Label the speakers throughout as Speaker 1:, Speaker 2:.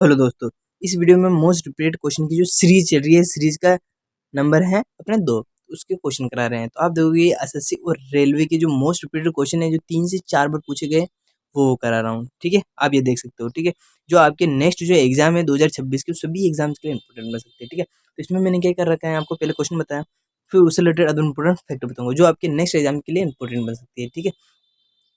Speaker 1: Hello दोस्तों, इस video में मोस्ट रिपीटेड क्वेश्चन की जो सीरीज चल रही है, सीरीज का नंबर है अपने 2, उसके क्वेश्चन करा रहे हैं। तो आप देखोगे एसएससी और रेलवे के जो मोस्ट रिपीटेड क्वेश्चन है जो 3 से 4 बार पूछे गए, वो करा रहा हूँ। ठीक है, आप ये देख सकते हो। ठीक है, जो आपके नेक्स्ट जो एग्जाम है 2026 के, सभी एग्जाम्स के लिए इंपॉर्टेंट बन सकते हैं। ठीक है, तो इसमें मैंने क्या कर रखा है, आपको पहले क्वेश्चन बताया, फिर उससे रिलेटेड अदर इंपॉर्टेंट फैक्टर बताऊंगा जो आपके नेक्स्ट एग्जाम के लिए इंपॉर्टेंट बन सकती है। ठीक है,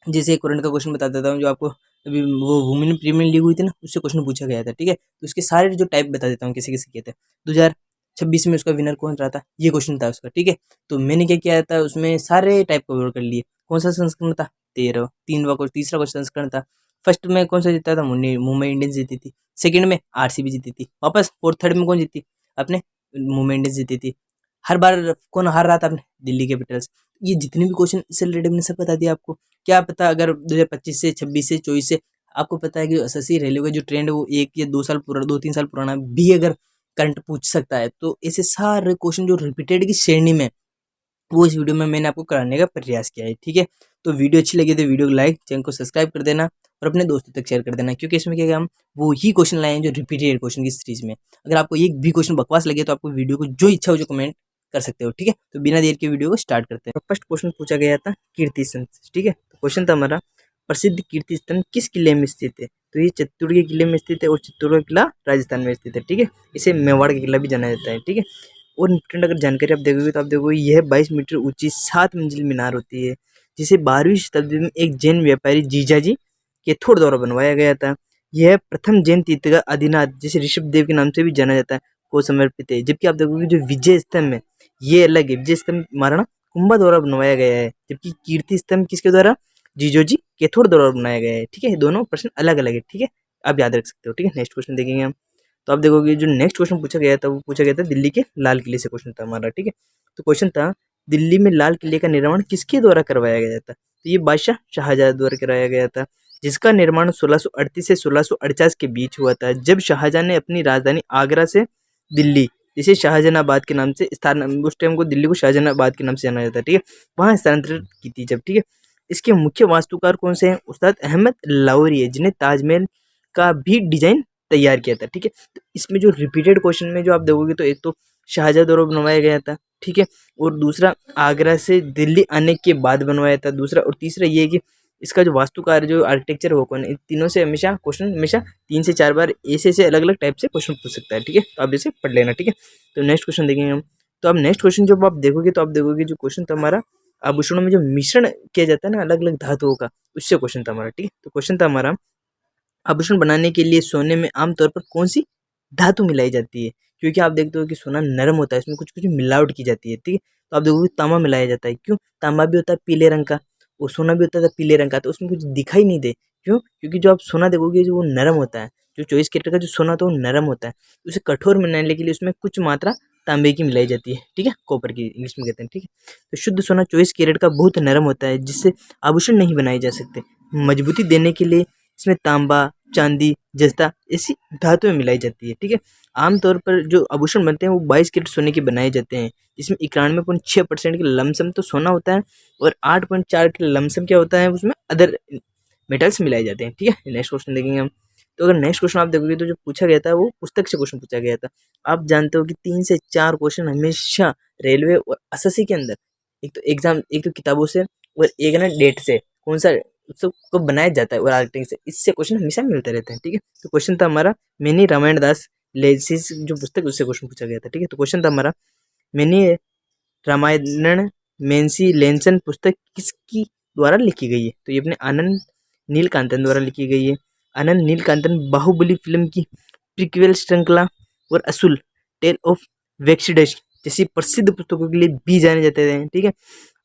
Speaker 1: जैसे करंट का क्वेश्चन बता देता हूँ, जो आपको अभी वो वुमेन प्रीमियर लीग हुई थी ना, उससे क्वेश्चन पूछा गया था। ठीक है, तो उसके सारे जो टाइप बता देता हूँ किसी किसी के थे। 2026 में उसका विनर कौन रहा था, ये क्वेश्चन था उसका। ठीक है, तो मैंने क्या किया था, उसमें सारे टाइप कवर कर लिए। कौन सा संस्करण था, 13। तीसरा क्वेश्चन संस्करण था। फर्स्ट में कौन सा जीता था, मुंबई इंडियंस जीती थी। सेकंड में आरसीबी जीती थी। वापस फोर्थ थर्ड में कौन जीती, अपने मुंबई इंडियंस जीती थी। हर बार कौन हार रहा था, अपने दिल्ली कैपिटल्स। ये जितने भी क्वेश्चन इससे रिलेटेड मैंने सब बता दिया आपको। क्या पता अगर 2025 से 26 से 24 से आपको पता है कि एसएससी रेलवे का जो ट्रेंड है वो 1 या 2 साल पुराना, 2-3 साल पुराना भी अगर करंट पूछ सकता है, तो ऐसे सारे क्वेश्चन जो रिपीटेड की श्रेणी में, वो इस वीडियो में मैंने आपको कराने का प्रयास किया है। ठीक है, तो वीडियो अच्छी लगी तो वीडियो को लाइक, चैनल को सब्सक्राइब कर देना और अपने दोस्तों तक शेयर कर देना, क्योंकि इसमें क्या है, हम वो ही क्वेश्चन लाए हैं जो रिपीटेड क्वेश्चन की सीरीज में। अगर आपको एक भी क्वेश्चन बकवास लगे तो आपको वीडियो को जो इच्छा हो जो कमेंट कर सकते हो। ठीक है, तो बिना देर के वीडियो को स्टार्ट करते हैं। फर्स्ट क्वेश्चन पूछा गया था कीर्ति स्तंभ। ठीक है, तो क्वेश्चन था हमारा, प्रसिद्ध कीर्ति स्तंभ किस किले में स्थित है। तो ये चित्तौड़ के किले में स्थित है, और चित्तौड़ का किला राजस्थान में स्थित है। ठीक है, इसे मेवाड़ का किला भी जाना जाता है। ठीक है, और इम्पोर्टेंट अगर जानकारी आप देखोगे तो आप देखोगे यह 22 मीटर ऊंची 7 मंजिल मीनार होती है, जिसे 12वीं शताब्दी में एक जैन व्यापारी जीजाजी के थोड़ द्वारा बनवाया गया था। यह प्रथम जैन तीर्थंकर आदिनाथ, जिसे ऋषभ देव के नाम से भी जाना जाता है, को समर्पित है। जबकि आप देखोगे जो विजय स्तंभ है ये अलग है, विजय स्तंभ महाराणा कुंभा द्वारा बनवाया गया है, जबकि कीर्ति स्तंभ किसके द्वारा, जीजोजी केथोड़ द्वारा बनाया गया है। ठीक है, दोनों प्रश्न अलग अलग है। ठीक है, आप याद रख सकते हो। ठीक है, नेक्स्ट क्वेश्चन देखेंगे हम। तो आप देखोगे जो नेक्स्ट क्वेश्चन पूछा गया था, वो पूछा गया था दिल्ली के लाल किले से क्वेश्चन था हमारा। ठीक है, तो क्वेश्चन था, दिल्ली में लाल किले का निर्माण किसके द्वारा करवाया गया था। तो ये बादशाह शाहजहां द्वारा कराया गया था, जिसका निर्माण 1638 से 1648 के बीच हुआ था, जब शाहजहां ने अपनी राजधानी आगरा से दिल्ली, जिसे शाहजहानाबाद के नाम से स्थान, उस टाइम को दिल्ली को शाहजहानाबाद के नाम से जाना जाता है। ठीक है, वहाँ स्थानांतरित की थी जब। ठीक है, इसके मुख्य वास्तुकार कौन से हैं, उस्ताद अहमद लाहौरी है, जिन्हें ताजमहल का भी डिजाइन तैयार किया था। ठीक है, तो इसमें जो रिपीटेड क्वेश्चन में जो आप देखोगे, तो एक तो शाहजहां द्वारा बनवाया गया था। ठीक है, और दूसरा आगरा से दिल्ली आने के बाद बनवाया था दूसरा, और तीसरा ये है कि इसका जो वास्तुकार जो आर्किटेक्चर वो कौन है। इन तीनों से हमेशा क्वेश्चन, हमेशा 3 से 4 बार ऐसे अलग अलग टाइप से क्वेश्चन पूछ सकता है। ठीक है, तो आप इसे पढ़ लेना। ठीक है, तो नेक्स्ट क्वेश्चन देखेंगे हम। तो अब नेक्स्ट क्वेश्चन जब आप देखोगे, तो आप देखोगे जो क्वेश्चन था हमारा, आभूषणों में जो मिश्रण किया जाता है ना अलग अलग धातुओं का, उससे क्वेश्चन था हमारा। ठीक है, तो क्वेश्चन था हमारा, आभूषण बनाने के लिए सोने में आमतौर पर कौन सी धातु मिलाई जाती है। क्योंकि आप देखते हो कि सोना नरम होता है, इसमें कुछ कुछ मिलावट की जाती है। ठीक है, तो आप देखोगे तांबा मिलाया जाता है। क्यों, तांबा भी होता है पीले रंग का, और सोना भी होता है पीले रंग का, तो उसमें कुछ दिखाई नहीं दे। क्यों, क्योंकि जो आप सोना देखोगे जो वो नरम होता है, जो 24 कैरेट का जो सोना होता है वो नरम होता है। उसे कठोर बनाने के लिए उसमें कुछ मात्रा तांबे की मिलाई जाती है। ठीक है, कॉपर की इंग्लिश में कहते हैं। ठीक है, तो शुद्ध सोना 24 कैरेट का बहुत नरम होता है, जिससे आभूषण नहीं बनाए जा सकते। मजबूती देने के लिए इसमें तांबा, चांदी, जस्ता ऐसी धातुएं मिलाई जाती है। ठीक है, आमतौर पर जो आभूषण बनते हैं वो 22 कैरेट सोने के बनाए जाते हैं, जिसमें 91.6% के लमसम तो सोना होता है, और 8.4 के लमसम क्या होता है, उसमें अदर मेटल्स मिलाए जाते हैं। ठीक है, नेक्स्ट क्वेश्चन देखेंगे हम। तो अगर नेक्स्ट क्वेश्चन आप देखोगे, तो जो पूछा गया था वो पुस्तक से क्वेश्चन पूछा गया था। आप जानते हो कि 3 से 4 क्वेश्चन हमेशा रेलवे और एसएससी के अंदर, एक तो एग्जाम, एक तो किताबों से, और एक ना डेट से, कौन सा उत्सव को बनाया जाता है, और आर्टिंग से, इससे क्वेश्चन हमेशा मिलते रहते हैं। ठीक है, तो क्वेश्चन था हमारा, मैंने रामायण दास लेसिस जो पुस्तक उससे क्वेश्चन पूछा गया था। ठीक है, तो क्वेश्चन था हमारा, मैंने रामायण मेंसी लेंसन पुस्तक किसकी द्वारा लिखी गई है। तो ये अपने आनंद नीलकांतन द्वारा लिखी गई है। आनंद नीलकांतन बाहुबली फिल्म की प्रीक्वल श्रृंखला और असुल टेल ऑफ वेक्सीडेश जैसी प्रसिद्ध पुस्तकों के लिए भी जाने जाते हैं। ठीक है,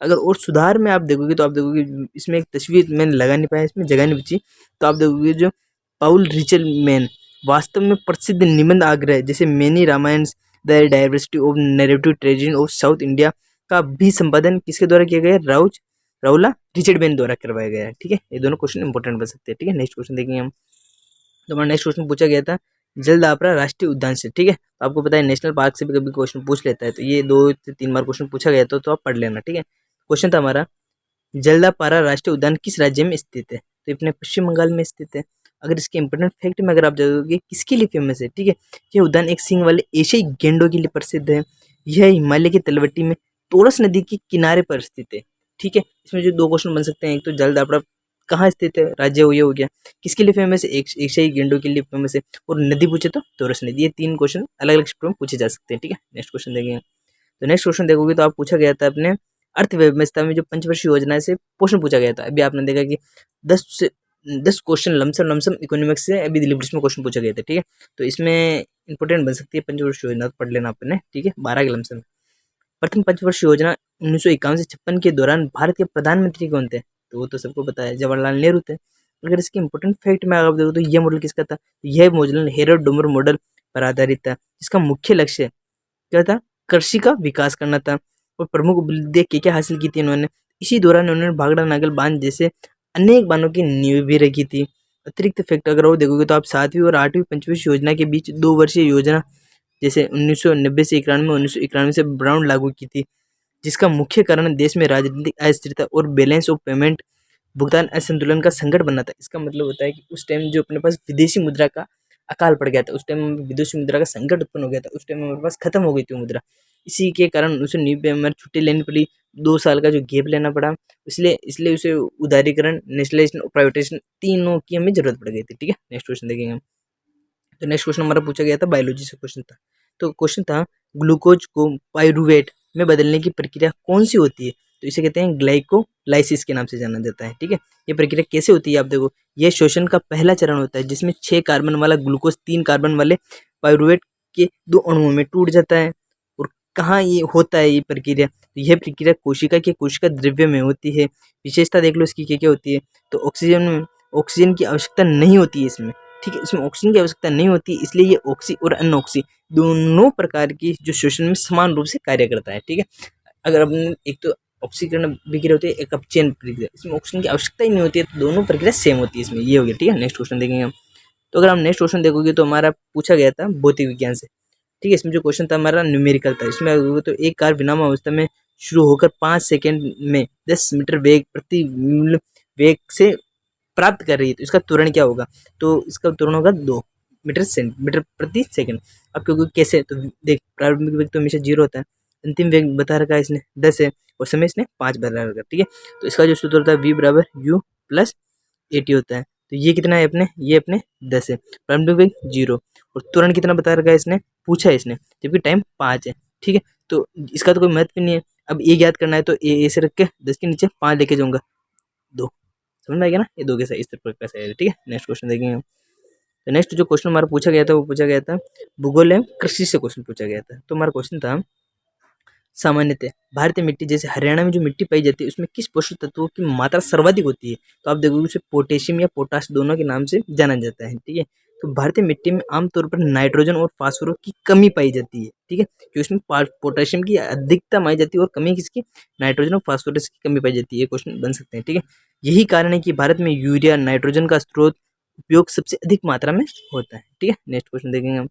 Speaker 1: अगर और सुधार में आप देखोगे, तो आप देखोगे इसमें एक तस्वीर मैंने लगा नहीं पाया, इसमें जगह नहीं बची, तो आप देखोगे जो पाउल रिचल मैन वास्तव में प्रसिद्ध निबंध आग्रह जैसे many Ramayana, the diversity of narrative tradition of South India का भी संपादन किसके द्वारा किया गया है, राउला रिचर्ड बेन द्वारा करवाया गया है। ठीक है, ये दोनों क्वेश्चन इंपॉर्टेंट बन सकते हैं। ठीक है, नेक्स्ट क्वेश्चन देखेंगे हम। तो हमारा नेक्स्ट क्वेश्चन पूछा गया था जलदापरा राष्ट्रीय उद्यान से। ठीक है, तो आपको पता है नेशनल पार्क से भी कभी क्वेश्चन पूछ लेता है, तो ये 2 से 3 बार क्वेश्चन पूछा गया था, तो आप पढ़ लेना। ठीक है, क्वेश्चन था हमारा, जलदापारा राष्ट्रीय उद्यान किस राज्य में स्थित है। तो ये अपने पश्चिम बंगाल में स्थित है। अगर इसके इंपॉर्टेंट फैक्ट में अगर आप जाओगे किसके लिए फेमस है, ठीक है, यह उद्यान एक सींग वाले एशियाई गेंडों के लिए प्रसिद्ध है। यह हिमालय की तलवटी में तोरस नदी के किनारे पर स्थित है, ठीक है। इसमें जो दो क्वेश्चन बन सकते हैं, एक तो जलदापाड़ा कहाँ स्थित है, राज्य ये हो गया, किसके लिए फेमस है, एक एशियाई गेंडों के लिए फेमस है, और नदी पूछे तो तोरस नदी। ये तीन क्वेश्चन अलग अलग में पूछे जा सकते हैं, ठीक है। नेक्स्ट क्वेश्चन देखेंगे। तो नेक्स्ट क्वेश्चन देखोगे तो आप पूछा गया था अपने अर्थव्यवस्था में जो पंचवर्षीय योजना से क्वेश्चन पूछा गया था। अभी आपने देखा कि 10 क्वेश्चन लमसम इकोनॉमिक्स से अभी दिल्ली पुलिस में क्वेश्चन पूछा गया था, ठीक है। तो इसमें इंपोर्टेंट बन सकती है पंचवर्षीय योजना, तो पढ़ लेना आपने, ठीक है। 12 के लमसम। प्रथम पंचवर्षीय योजना 1951 से 56 के दौरान भारत के प्रधानमंत्री कौन थे, तो वो तो सबको पता है, जवाहरलाल नेहरू थे। अगर इसके इंपोर्टेंट फैक्ट में आप देखो तो यह मॉडल किसका था, यह मॉडल हेरोल्ड डोमर मॉडल पर आधारित था, जिसका मुख्य लक्ष्य क्या था, कृषि का विकास करना था। और प्रमुख उपलब्धियां क्या हासिल की थी इन्होंने, इसी दौरान उन्होंने भाखड़ा नागल बांध जैसे अनेक बांधों की नींव भी रखी थी। अतिरिक्त फैक्ट अगर वो देखोगे तो आप 7वीं और 8वीं पंचवर्षीय योजना के बीच 2 वर्षीय योजना जैसे 1990 से 91, 1991 से ब्राउन लागू की थी, जिसका मुख्य कारण देश में राजनीतिक अस्थिरता और बैलेंस ऑफ पेमेंट भुगतान असंतुलन का संकट बनना था। इसका मतलब होता है कि उस टाइम जो अपने पास विदेशी मुद्रा का अकाल पड़ गया था, उस टाइम विदेशी मुद्रा का संकट उत्पन्न हो गया था, उस टाइम हमारे पास खत्म हो गई थी मुद्रा। इसी के कारण उसे नींव पे हमारी छुट्टी लेनी पड़ी, 2 साल का जो गैप लेना पड़ा, इसलिए इसलिए उसे उदारीकरण, नेशनलाइजेशन और प्राइवेटाइजेशन तीनों की हमें जरूरत पड़ गई थी, ठीक है। नेक्स्ट क्वेश्चन देखेंगे हम। तो नेक्स्ट क्वेश्चन हमारा पूछा गया था बायोलॉजी से क्वेश्चन था। तो क्वेश्चन था ग्लूकोज को पायरुवेट में बदलने की प्रक्रिया कौन सी होती है, तो इसे कहते हैं ग्लाइकोलाइसिस के नाम से जाना जाता है, ठीक है। ये प्रक्रिया कैसे होती है आप देखो, यह शोषण का पहला चरण होता है, जिसमें 6 कार्बन वाला ग्लूकोज 3 कार्बन वाले पायरुवेट के 2 अणुओं में टूट जाता है। और कहाँ ये होता है ये प्रक्रिया, तो यह प्रक्रिया कोशिका द्रव्य में होती है। विशेषता देख लो इसकी क्या क्या होती है, तो ऑक्सीजन की आवश्यकता नहीं होती है इसमें, ठीक है। इसमें ऑक्सीजन की आवश्यकता नहीं होती, इसलिए ये ऑक्सी और अनऑक्सी दोनों प्रकार की जो शोषण में समान रूप से कार्य करता है, ठीक है। अगर अपने एक तो ऑक्सीकरण प्रक्रिया होती है, एक अपचयन प्रक्रिया, इसमें ऑक्सीजन की आवश्यकता ही नहीं होती है, तो दोनों प्रक्रिया सेम होती है इसमें, ये हो गया, ठीक है। नेक्स्ट क्वेश्चन देखेंगे हम। तो अगर हम नेक्स्ट क्वेश्चन देखोगे तो हमारा पूछा गया था भौतिक विज्ञान से, ठीक है। इसमें जो क्वेश्चन था हमारा न्यूमेरिकल था। इसमें देखोगे तो एक कार विराम अवस्था में शुरू होकर 5 सेकंड में 10 मीटर वेग प्रति वेग से प्राप्त कर रही है, तो इसका त्वरण क्या होगा, तो इसका त्वरण होगा 2 मीटर प्रति सेकंड। अब क्योंकि कैसे, तो देख प्रारंभिक वेग तो हमेशा 0 होता है, अंतिम वेग बता रखा है इसने 10 है, और समय इसने 5 बता रखा है, ठीक है। तो इसका जो सूत्र होता है v बराबर u प्लस AT होता है। तो ये कितना है अपने, ये अपने 10 है, प्रारंभिक वेग 0, और त्वरण कितना बता रखा है इसने, पूछा है इसने, जबकि टाइम 5 है, ठीक है। तो इसका तो कोई महत्व नहीं है। अब ये याद करना है तो ए से रख के 10 के नीचे 5 लेके जाऊंगा, 2, समझ में आ गया ना, ये 2 के साथ इस तरह का है, ठीक है। नेक्स्ट क्वेश्चन देखेंगे हम। तो नेक्स्ट जो क्वेश्चन हमारा पूछा गया था वो पूछा गया था भूगोल एवं कृषि से क्वेश्चन पूछा गया था। तो हमारा क्वेश्चन था सामान्यतः भारतीय मिट्टी जैसे हरियाणा में जो मिट्टी पाई जाती है उसमें किस पोषक तत्वों की मात्रा सर्वाधिक होती है, तो आप देखोगे उसे पोटेशियम या पोटाश दोनों के नाम से जाना जाता है, ठीक है। तो भारतीय मिट्टी में आमतौर पर नाइट्रोजन और फास्फोरस की कमी पाई जाती है, ठीक है, जो इसमें पोटेशियम की अधिकता पाई जाती है और कमी किसकी, नाइट्रोजन और फास्फोरस की कमी पाई जाती है, ये क्वेश्चन बन सकते हैं, ठीक है। यही कारण है कि भारत में यूरिया नाइट्रोजन का स्रोत उपयोग सबसे अधिक मात्रा में होता है, ठीक है। नेक्स्ट क्वेश्चन देखेंगे हम।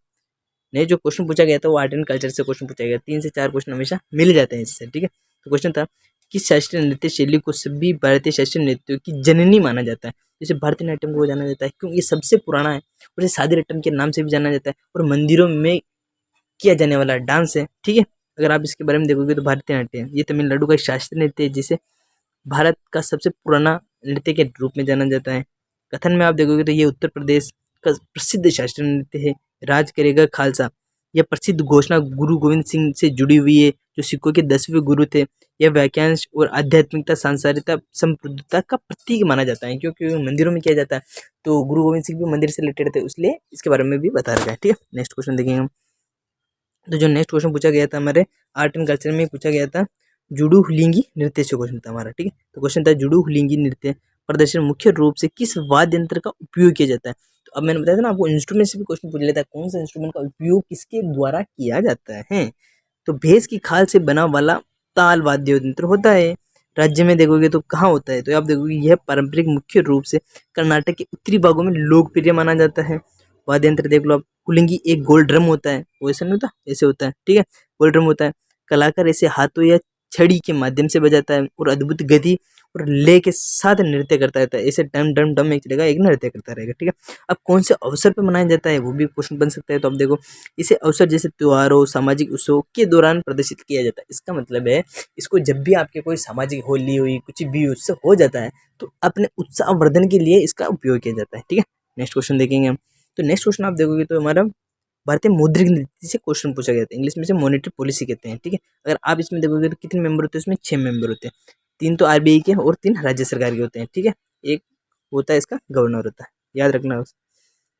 Speaker 1: नहीं, जो क्वेश्चन पूछा गया था वो आर्ट एंड कल्चर से क्वेश्चन पूछा गया, 3 से 4 क्वेश्चन हमेशा मिल जाते हैं इससे, ठीक है। तो क्वेश्चन था किस शास्त्रीय नृत्य शैली को सभी भारतीय शास्त्रीय नृत्यों की जननी माना जाता है, जैसे भारतनाट्यम को जाना जाता है क्योंकि ये सबसे पुराना है, और ये सादी रट्टम के नाम से भी जाना जाता है, और मंदिरों में किया जाने वाला डांस है, ठीक है। अगर आप इसके बारे में देखोगे तो भारतनाट्यम ये तमिलनाडु का शास्त्रीय नृत्य है, जिसे भारत का सबसे पुराना नृत्य के रूप में जाना जाता है। कथन में आप देखोगे तो ये उत्तर प्रदेश का प्रसिद्ध शास्त्रीय नृत्य है। राज करेगा खालसा, यह प्रसिद्ध घोषणा गुरु गोविंद सिंह से जुड़ी हुई है, जो सिखों के 10वें गुरु थे। यह वाक्यांश और आध्यात्मिकता, सांसारिकता, संप्रभुता का प्रतीक माना जाता है, क्योंकि मंदिरों में किया जाता है, तो गुरु गोविंद सिंह भी मंदिर से रिलेटेड थे, इसलिए इसके बारे में भी बता रखा है, ठीक है। नेक्स्ट क्वेश्चन देखेंगे हम। तो जो नेक्स्ट क्वेश्चन पूछा गया था हमारे आर्ट एंड कल्चर में पूछा गया था जुडू हुलिंगी नृत्य से क्वेश्चन था हमारा, ठीक है। तो क्वेश्चन था जुडू हुलिंगी नृत्य प्रदर्शन मुख्य रूप से किस वाद्य यंत्र का उपयोग किया जाता है, तो अब मैंने बताया था ना आपको, इंस्ट्रूमेंट से भी क्वेश्चन पूछ लेता है, कौन सा इंस्ट्रूमेंट का उपयोग किसके द्वारा किया जाता है, तो भैंस की खाल से बना वाला ताल वाद्य यंत्र होता है। राज्य में देखोगे तो कहाँ होता है, तो आप देखोगे यह पारंपरिक मुख्य रूप से कर्नाटक के उत्तरी भागों में लोकप्रिय माना जाता है। वाद्य यंत्र देख लो आप, कुलिंगी एक गोल ड्रम होता है, वो ऐसा नहीं होता, ऐसे होता है, ठीक है, गोल ड्रम होता है। कलाकार इसे हाथों या छड़ी के माध्यम से बजाता है और अद्भुत गति और ले के साथ नृत्य करता रहता है, ऐसे डम डम डम एक चलेगा, एक नृत्य करता रहेगा, ठीक है। अब कौन से अवसर पर मनाया जाता है वो भी क्वेश्चन बन सकता है। तो अब देखो, इसे अवसर जैसे त्योहारों, सामाजिक उत्सव के दौरान प्रदर्शित किया जाता है। इसका मतलब है इसको जब भी आपके कोई सामाजिक होली हुई, कुछ भी उत्सव हो जाता है, तो अपने उत्साह वर्धन के लिए इसका उपयोग किया जाता है, ठीक है। नेक्स्ट क्वेश्चन देखेंगे हम। तो नेक्स्ट क्वेश्चन आप देखोगे तो हमारा भारतीय मौद्रिक नीति से क्वेश्चन पूछा गया था, इंग्लिश में से मॉनेटरी पॉलिसी कहते हैं, ठीक है। अगर आप इसमें देखोगे तो कितने मेंबर होते हैं, इसमें 6 मेंबर होते हैं, 3 तो आरबीआई के और 3 राज्य सरकार के होते हैं, ठीक है। एक होता है इसका गवर्नर होता है, याद रखना उस।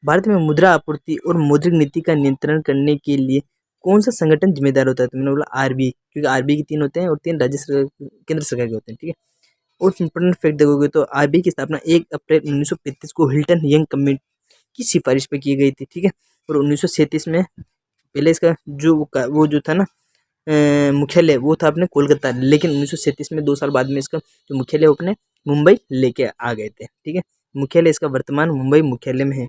Speaker 1: भारत में मुद्रा आपूर्ति और मौद्रिक नीति का नियंत्रण करने के लिए कौन सा संगठन जिम्मेदार होता है? तो मैंने बोला आरबीआई, क्योंकि आरबीआई के 3 होते हैं और 3 राज्य सरकार, केंद्र सरकार के होते हैं, ठीक है। और इंपॉर्टेंट फैक्ट देखोगे तो आरबीआई की स्थापना 1 अप्रैल 1935 को हिल्टन यंग कमेटी की सिफारिश पे की गई थी, ठीक है। और 1937 में पहले इसका वो जो था ना मुख्यालय, वो था अपने कोलकाता, लेकिन 1937 में 2 साल बाद में इसका जो मुख्यालय वो अपने मुंबई लेके आ गए थे, ठीक है। मुख्यालय इसका वर्तमान मुंबई मुख्यालय में है।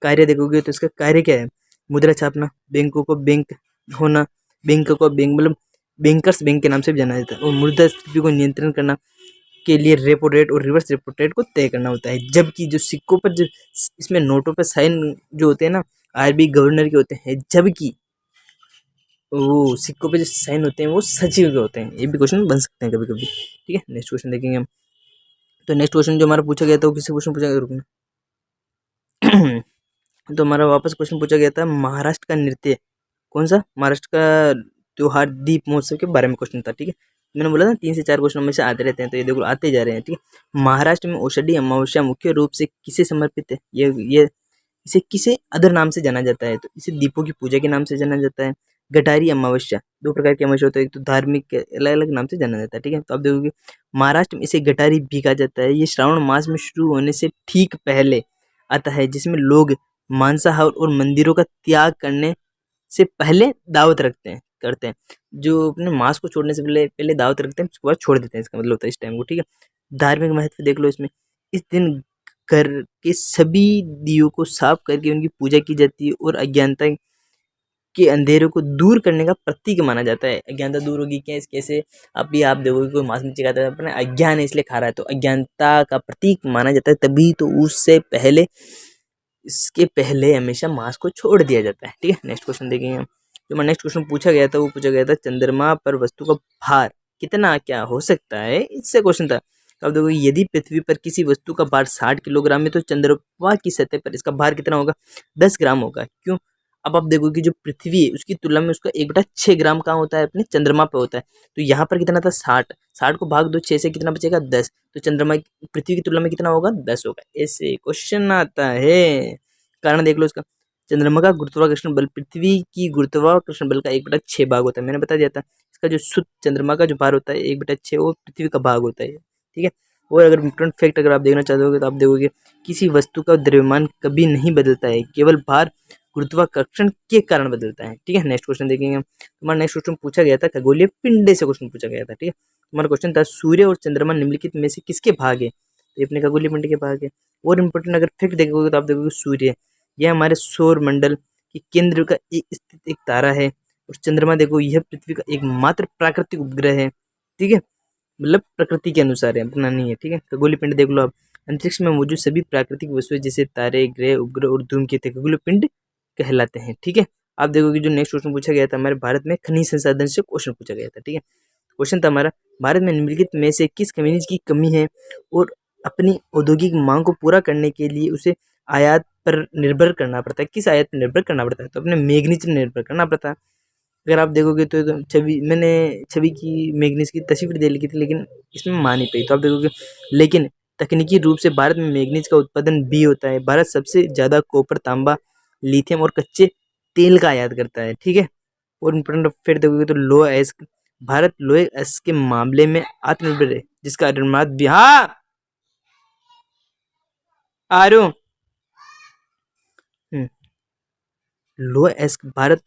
Speaker 1: कार्य देखोगे तो इसका कार्य क्या है? मुद्रा छापना, बैंकों को बैंक होना, बैंक को बैंक मतलब बैंकर्स बैंक के नाम से भी जाना जाता है, और मुद्रास्फीति को नियंत्रण करना के लिए रेपो रेट और रिवर्स रेपो रेट को तय करना होता है। जबकि जो सिक्कों पर जो इसमें नोटों पर साइन जो होते हैं ना, आरबीआई गवर्नर के होते हैं, जबकि वो सिक्कों पे जो साइन होते हैं वो सचिव के होते हैं। ये भी क्वेश्चन बन सकते हैं कभी कभी, ठीक है। नेक्स्ट क्वेश्चन देखेंगे हम। तो नेक्स्ट क्वेश्चन जो हमारा पूछा गया था वो किसी क्वेश्चन पूछा गया, रुकना। तो हमारा वापस क्वेश्चन पूछा गया था, महाराष्ट्र का नृत्य कौन सा? महाराष्ट्र का त्योहार दीप महोत्सव के बारे में क्वेश्चन था, ठीक है। मैंने बोला था 3 से 4 क्वेश्चन हमेशा आते रहते हैं, तो ये देखो आते जा रहे हैं, ठीक है। महाराष्ट्र में औषधि अमावस्या मुख्य रूप से किसे समर्पित है? ये इसे किसे अदर नाम से जाना जाता है? तो इसे दीपों की पूजा के नाम से जाना जाता है। गटारी अमावस्या, 2 प्रकार की अमावस्या होता है, एक तो धार्मिक अलग अलग नाम से जाना जाता है, ठीक है। तो आप देखोगे महाराष्ट्र में इसे गटारी भी कहा जाता है। ये श्रावण मास में शुरू होने से ठीक पहले आता है, जिसमें लोग मांसाहार और मंदिरों का त्याग करने से पहले दावत करते हैं। जो अपने मांस को छोड़ने से पहले पहले दावत रखते हैं, उसके बाद छोड़ देते हैं, इसका मतलब होता है इस टाइम को, ठीक है। धार्मिक महत्व देख लो इसमें। इस दिन घर के सभी दियों को साफ करके उनकी पूजा की जाती है और अज्ञानता के अंधेरे को दूर करने का प्रतीक माना जाता है। अज्ञानता दूर होगी कैसे? अभी आप देखोगे कोई मांस मच्छी खाता है, अपना अज्ञान है इसलिए खा रहा है, तो अज्ञानता का प्रतीक माना जाता है, तभी तो उससे पहले इसके पहले हमेशा मांस को छोड़ दिया जाता है, ठीक है। नेक्स्ट क्वेश्चन देखेंगे हम। जो मैं नेक्स्ट क्वेश्चन पूछा गया था वो पूछा गया था, चंद्रमा पर वस्तु का भार कितना क्या हो सकता है? इससे क्वेश्चन था। तो अब देखो, यदि पृथ्वी पर किसी वस्तु का भार 60 किलोग्राम है, तो चंद्रमा की सतह पर इसका भार कितना होगा? 10 ग्राम होगा। क्यों? अब आप देखोगे जो पृथ्वी है उसकी तुलना में उसका 1/6 ग्राम कहाँ होता है? अपने चंद्रमा पे होता है। तो यहाँ पर कितना था? 60, 60 को भाग दो 6 से, कितना बचेगा? 10। तो चंद्रमा पृथ्वी की तुलना में कितना होगा? 10 होगा। ऐसे क्वेश्चन आता है। कारण देख लो इसका, चंद्रमा का गुरुत्वाकर्षण बल पृथ्वी की गुरुत्वाकर्षण बल का 1/6 भाग होता है, मैंने बता दिया था। इसका जो शुद्ध चंद्रमा का जो भार होता है 1/6, वो पृथ्वी का भाग होता है, ठीक है। और अगर इम्पोर्टेंट फैक्ट अगर आप देखना चाहते हो तो आप देखोगे किसी वस्तु का द्रव्यमान कभी नहीं बदलता है, केवल भार गुरुत्वाकर्षण के कारण बदलता है, ठीक है। नेक्स्ट क्वेश्चन देखेंगे हम। तुम्हारा नेक्स्ट क्वेश्चन पूछा गया था खगोलीय पिंड से क्वेश्चन पूछा गया था, ठीक है। तुम्हारा क्वेश्चन था, सूर्य और चंद्रमा निम्नलिखित में से किसके भाग है? तो ये अपने खगोलीय पिंड के भाग है। और इम्पोर्टेंट अगर फैक्ट देखोगे तो आप देखोगे सूर्य, यह हमारे सौर मंडल के केंद्र का स्थित एक तारा है। और चंद्रमा देखो, यह पृथ्वी का एकमात्र प्राकृतिक उपग्रह है, ठीक है। मतलब प्रकृति के अनुसार है, अपना नहीं है, ठीक है। खगोलीय पिंड देख लो आप, अंतरिक्ष में मौजूद सभी प्राकृतिक वस्तुएं जैसे तारे, ग्रह, उपग्रह और धूमकेतु खगोलीय पिंड कहलाते हैं, ठीक है। आप देखोगे जो नेक्स्ट क्वेश्चन पूछा गया था, हमारे भारत में खनिज संसाधन से क्वेश्चन पूछा गया था, ठीक है। क्वेश्चन था हमारा, भारत में निम्नलिखित में से किस खनिज की कमी है और अपनी औद्योगिक मांग को पूरा करने के लिए उसे आयात पर निर्भर करना पड़ता है? किस आयात पर निर्भर करना पड़ता है? तो अपने मैग्नीज पर निर्भर करना पड़ता है। अगर आप देखोगे तो छवि की मैग्नीज की तस्वीर दे लिखी थी, लेकिन इसमें मान नहीं पाई। तो आप देखोगे, लेकिन तकनीकी रूप से भारत में मैग्नीज का उत्पादन भी होता है। भारत सबसे ज़्यादा कॉपर, तांबा, लिथियम और कच्चे तेल का आयात करता है, ठीक है। और इम्पोर्टेंट फिर देखोगे तो लोह अयस्क, भारत लोह अयस्क के मामले में आत्मनिर्भर है, जिसका निर्मात भी, हाँ आ रहा हूँ। लोह अयस्क, भारत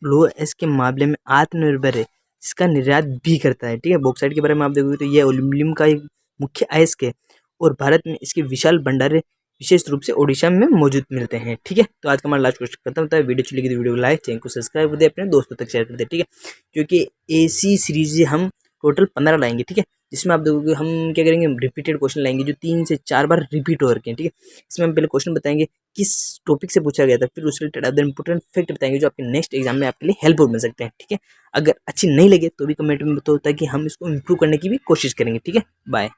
Speaker 1: लोह अयस्क के मामले में आत्मनिर्भर है, जिसका निर्यात भी करता है, ठीक है। बॉक्साइट के बारे में आप देखोगे तो यह एल्यूमिनियम का एक मुख्य अयस्क है, और भारत में इसके विशाल भंडारे विशेष रूप से ओडिशा में मौजूद मिलते हैं, ठीक है। तो आज का हमारा लास्ट क्वेश्चन खत्म होता है। वीडियो अच्छी लगी तो वीडियो को लाइक, चैनल को सब्सक्राइब कर दे, अपने दोस्तों तक शेयर कर दे, ठीक है। क्योंकि ऐसी सीरीज हम टोटल 15 लाएंगे, ठीक है। जिसमें आप देखोगे हम क्या करेंगे, रिपीटेड क्वेश्चन लाएंगे जो 3 से 4 बार रिपीट हो रखे हैं, ठीक है। इसमें हम पहले क्वेश्चन बताएंगे किस टॉपिक से पूछा गया था, फिर उससे रिलेटेड अदर इंपॉर्टेंट फैक्ट बताएंगे जो आपके नेक्स्ट एग्जाम में आपके लिए हेल्पफुल बन सकते हैं, ठीक है। अगर अच्छी नहीं लगे तो भी कमेंट में बताओ ताकि हम इसको इम्प्रूव करने की भी कोशिश करेंगे, ठीक है। बाय।